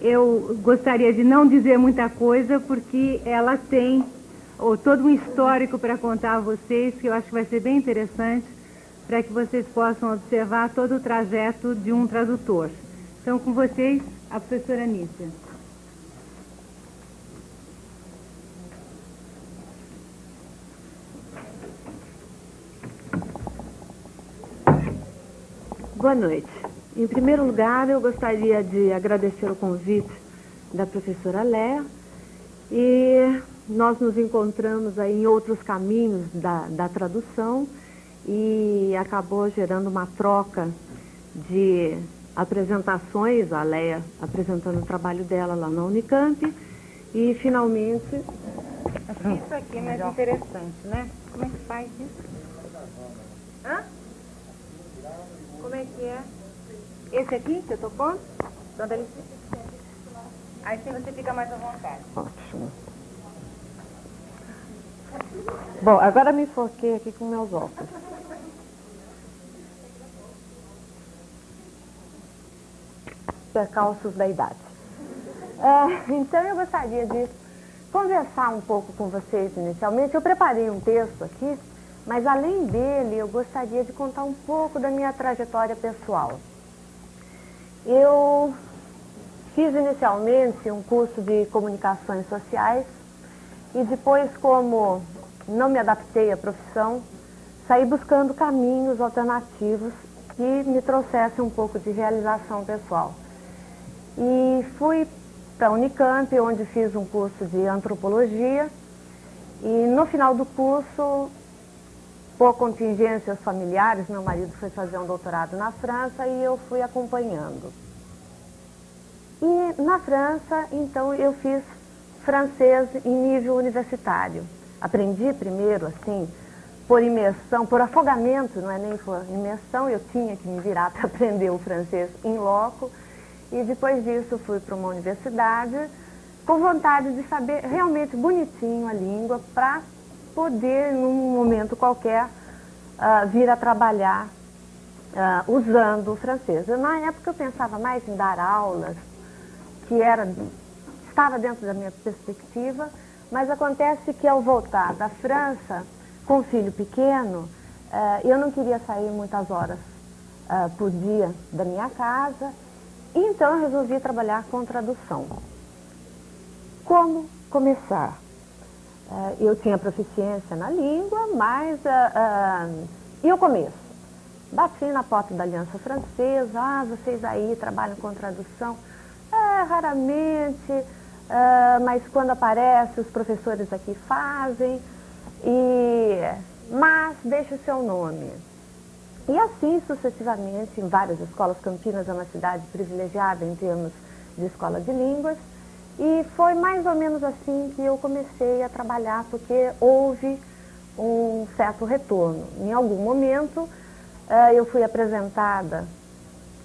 Eu gostaria de não dizer muita coisa, porque ela tem todo um histórico para contar a vocês, que eu acho que vai ser bem interessante, para que vocês possam observar todo o trajeto de um tradutor. Então, com vocês, a professora Nícia. Boa noite. Em primeiro lugar, eu gostaria de agradecer o convite da professora Léa, e nós nos encontramos aí em outros caminhos da tradução e acabou gerando uma troca de apresentações, a Léa apresentando o trabalho dela lá na Unicamp, e finalmente... Isso aqui é mais interessante, né? Como é que faz isso? Hã? Como é que é? Esse aqui que eu tô pondo? Então, dá licença. Aí sim você fica mais à vontade. Ótimo. Bom, agora me foquei aqui com meus óculos. Percalços da idade. Então eu gostaria de conversar um pouco com vocês inicialmente. Eu preparei um texto aqui, mas além dele eu gostaria de contar um pouco da minha trajetória pessoal. Eu fiz inicialmente um curso de comunicações sociais e depois, como não me adaptei à profissão, saí buscando caminhos alternativos que me trouxessem um pouco de realização pessoal. E fui para a Unicamp, onde fiz um curso de antropologia, e no final do curso, por contingências familiares, meu marido foi fazer um doutorado na França e eu fui acompanhando. E na França, então, eu fiz francês em nível universitário. Aprendi primeiro, assim, por imersão, por afogamento, não é nem por imersão, eu tinha que me virar para aprender o francês in loco. E depois disso fui para uma universidade com vontade de saber realmente bonitinho a língua para poder, num momento qualquer, vir a trabalhar usando o francês. Na época eu pensava mais em dar aulas, que estava dentro da minha perspectiva, mas acontece que ao voltar da França, com um filho pequeno, eu não queria sair muitas horas por dia da minha casa, então eu resolvi trabalhar com tradução. Como começar? Eu tinha proficiência na língua, mas... e o começo? Bati na porta da Aliança Francesa, vocês aí trabalham com tradução? Raramente, mas quando aparece, os professores aqui fazem, mas deixa o seu nome. E assim sucessivamente, em várias escolas. Campinas é uma cidade privilegiada em termos de escola de línguas, e foi mais ou menos assim que eu comecei a trabalhar, porque houve um certo retorno. Em algum momento, eu fui apresentada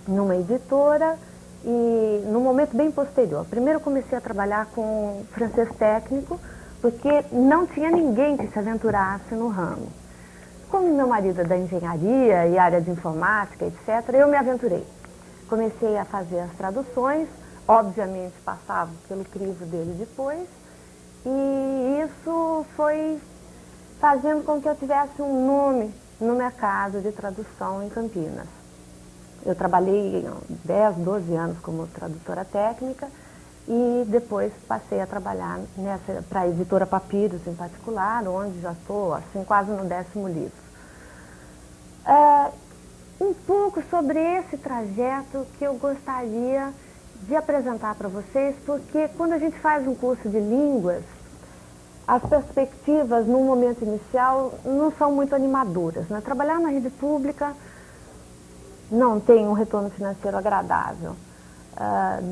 numa editora, e num momento bem posterior. Primeiro eu comecei a trabalhar com francês técnico, porque não tinha ninguém que se aventurasse no ramo. Como meu marido é da engenharia e área de informática, etc., eu me aventurei. Comecei a fazer as traduções, obviamente passava pelo crivo dele depois, e isso foi fazendo com que eu tivesse um nome no mercado de tradução em Campinas. Eu trabalhei 10, 12 anos como tradutora técnica e depois passei a trabalhar para a editora Papiros em particular, onde já estou assim, quase no 10º livro. Um pouco sobre esse trajeto que eu gostaria de apresentar para vocês, porque quando a gente faz um curso de línguas, as perspectivas no momento inicial não são muito animadoras, né? Trabalhar na rede pública não tem um retorno financeiro agradável.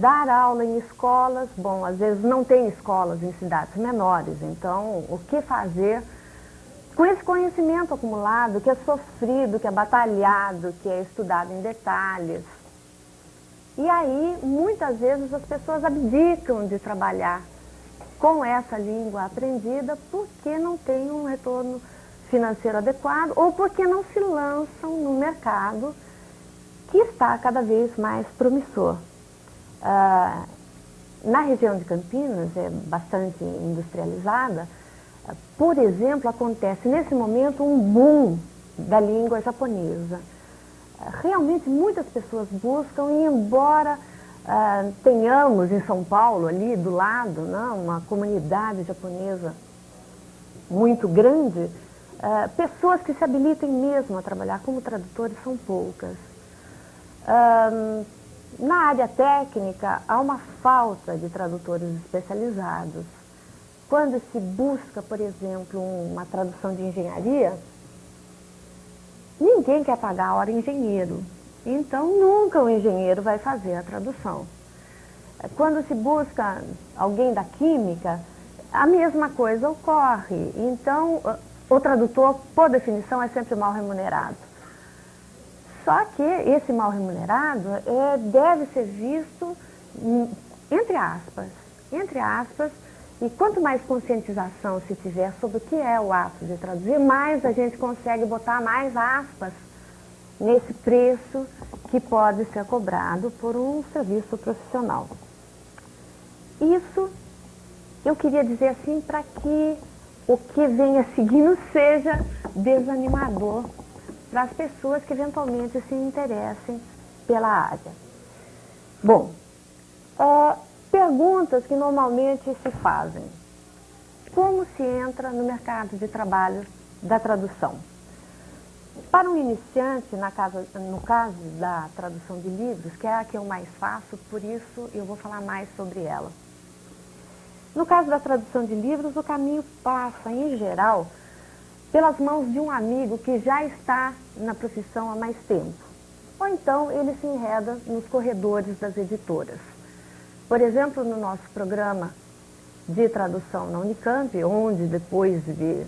Dar aula em escolas, bom, às vezes não tem escolas em cidades menores, então o que fazer com esse conhecimento acumulado, que é sofrido, que é batalhado, que é estudado em detalhes? E aí, muitas vezes, as pessoas abdicam de trabalhar com essa língua aprendida porque não tem um retorno financeiro adequado ou porque não se lançam no mercado, que está cada vez mais promissor. na região de Campinas, é bastante industrializada, por exemplo, acontece nesse momento um boom da língua japonesa. Realmente muitas pessoas buscam, e embora tenhamos em São Paulo, ali do lado, uma comunidade japonesa muito grande, pessoas que se habilitem mesmo a trabalhar como tradutores são poucas. Na área técnica, há uma falta de tradutores especializados. Quando se busca, por exemplo, uma tradução de engenharia, ninguém quer pagar a hora engenheiro. Então, nunca o engenheiro vai fazer a tradução. Quando se busca alguém da química, a mesma coisa ocorre. Então, o tradutor, por definição, é sempre mal remunerado. Só que esse mal remunerado deve ser visto entre aspas, e quanto mais conscientização se tiver sobre o que é o ato de traduzir, mais a gente consegue botar mais aspas nesse preço que pode ser cobrado por um serviço profissional. Isso eu queria dizer assim para que o que venha seguindo seja desanimador para as pessoas que eventualmente se interessem pela área. Bom, perguntas que normalmente se fazem. Como se entra no mercado de trabalho da tradução? Para um iniciante, no caso da tradução de livros, que é a que eu mais faço, por isso eu vou falar mais sobre ela. No caso da tradução de livros, o caminho passa, em geral, pelas mãos de um amigo que já está na profissão há mais tempo. Ou então ele se enreda nos corredores das editoras. Por exemplo, no nosso programa de tradução na Unicamp, onde depois de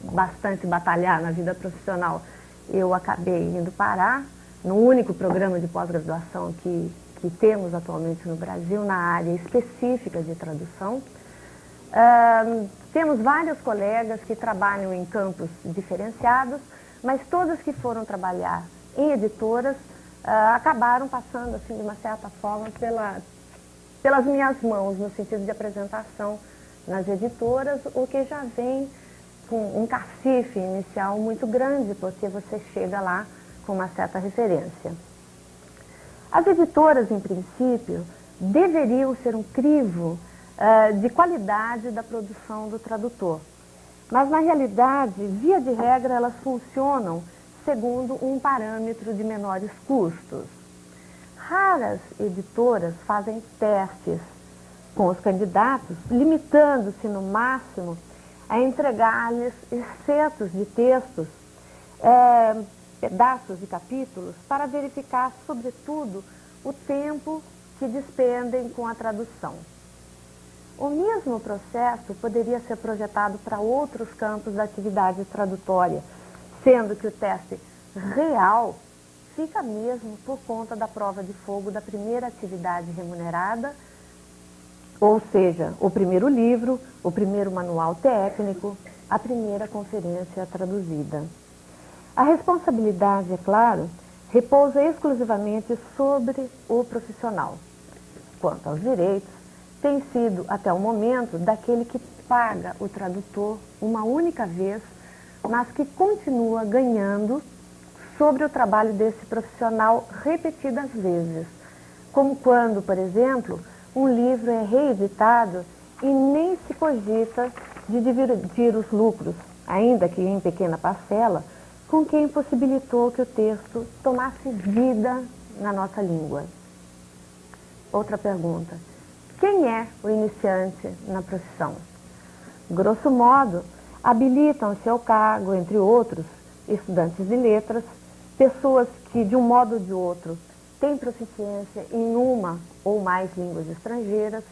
bastante batalhar na vida profissional, eu acabei indo parar, no único programa de pós-graduação que temos atualmente no Brasil, na área específica de tradução. Temos vários colegas que trabalham em campos diferenciados, mas todos que foram trabalhar em editoras acabaram passando, assim, de uma certa forma, pelas minhas mãos, no sentido de apresentação nas editoras, o que já vem com um cacife inicial muito grande, porque você chega lá com uma certa referência. As editoras, em princípio, deveriam ser um crivo de qualidade da produção do tradutor. Mas, na realidade, via de regra, elas funcionam segundo um parâmetro de menores custos. Raras editoras fazem testes com os candidatos, limitando-se no máximo a entregar-lhes excetos de textos, pedaços de capítulos, para verificar, sobretudo, o tempo que despendem com a tradução. O mesmo processo poderia ser projetado para outros campos da atividade tradutória, sendo que o teste real fica mesmo por conta da prova de fogo da primeira atividade remunerada, ou seja, o primeiro livro, o primeiro manual técnico, a primeira conferência traduzida. A responsabilidade, é claro, repousa exclusivamente sobre o profissional. Quanto aos direitos, tem sido, até o momento, daquele que paga o tradutor uma única vez, mas que continua ganhando sobre o trabalho desse profissional repetidas vezes. Como quando, por exemplo, um livro é reeditado e nem se cogita de dividir os lucros, ainda que em pequena parcela, com quem possibilitou que o texto tomasse vida na nossa língua. Outra pergunta. Quem é o iniciante na profissão? Grosso modo, habilitam-se ao cargo, entre outros, estudantes de letras, pessoas que, de um modo ou de outro, têm proficiência em uma ou mais línguas estrangeiras,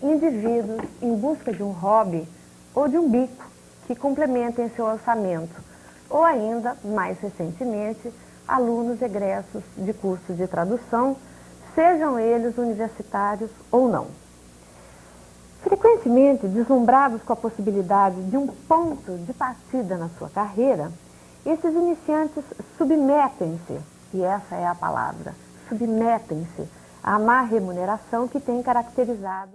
indivíduos em busca de um hobby ou de um bico que complementem seu orçamento, ou ainda, mais recentemente, alunos egressos de cursos de tradução, sejam eles universitários ou não. Frequentemente, deslumbrados com a possibilidade de um ponto de partida na sua carreira, esses iniciantes submetem-se, e essa é a palavra, submetem-se à má remuneração que tem caracterizado